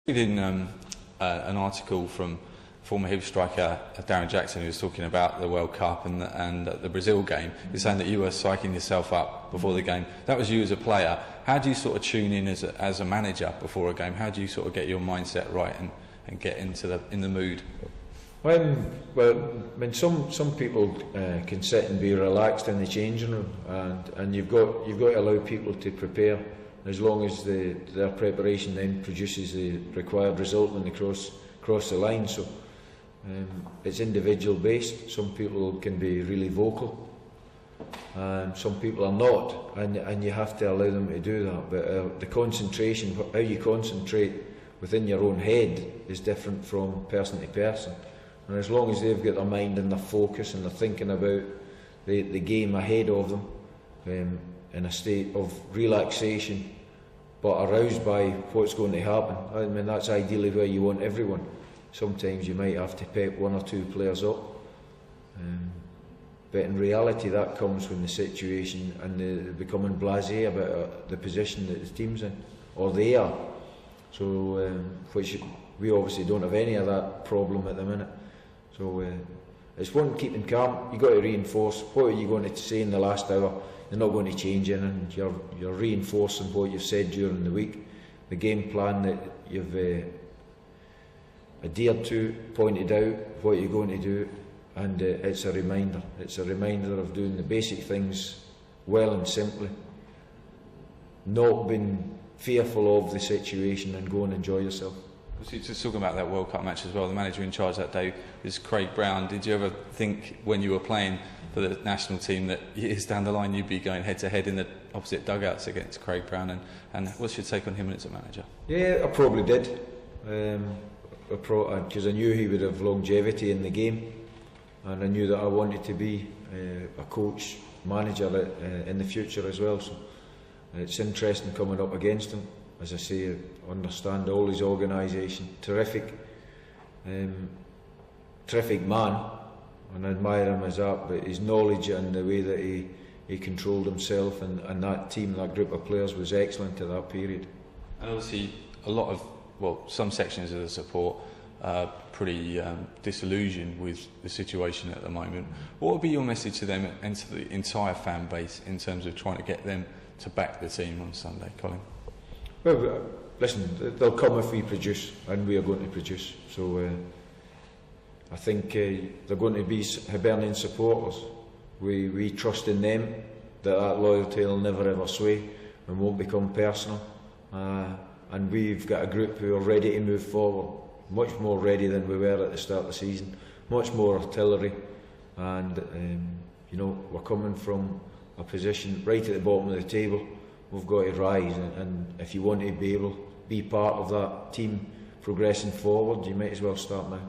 Reading an article from former Hibs striker Darren Jackson, who was talking about the World Cup and the Brazil game. He's saying that you were psyching yourself up before the game. That was you as a player. How do you sort of tune in as a manager before a game? How do you sort of get your mindset right and get in the mood? Some people can sit and be relaxed in the changing room, and you've got to allow people to prepare. As long as their preparation then produces the required result when they cross the line. So it's individual based. Some people can be really vocal, some people are not, and you have to allow them to do that. But the concentration, how you concentrate within your own head, is different from person to person. And as long as they've got their mind and their focus and they're thinking about the game ahead of them, in a state of relaxation but aroused by what's going to happen. I mean, that's ideally where you want everyone. Sometimes you might have to pep one or two players up, but in reality that comes when the situation and they're becoming blasé about the position that the team's in, or they are. So which we obviously don't have any of that problem at the minute. So it's one, keeping calm. You've got to reinforce. What are you going to say in the last hour? They're not going to change it, and you're reinforcing what you've said during the week, the game plan that you've adhered to, pointed out what you're going to do, and it's a reminder. It's a reminder of doing the basic things well and simply, not being fearful of the situation, and go and enjoy yourself. Just talking about that World Cup match as well, the manager in charge that day was Craig Brown. Did you ever think when you were playing for the national team that years down the line you'd be going head to head in the opposite dugouts against Craig Brown? And what's your take on him as a manager? Yeah, I probably did, because I knew he would have longevity in the game, and I knew that I wanted to be a coach, manager in the future as well. So it's interesting coming up against him. As I say, I understand all his organisation. Terrific man, and I admire him as that. But his knowledge and the way that he controlled himself and that team, that group of players, was excellent at that period. And obviously, a lot of, some sections of the support are pretty disillusioned with the situation at the moment. What would be your message to them and to the entire fan base in terms of trying to get them to back the team on Sunday, Colin? Well, listen, they'll come if we produce, and we are going to produce. So I think they're going to be Hibernian supporters. We trust in them that loyalty will never ever sway and won't become personal. And we've got a group who are ready to move forward, much more ready than we were at the start of the season, much more artillery, and we're coming from a position right at the bottom of the table. We've got to rise, and if you want to be part of that team progressing forward, you might as well start now.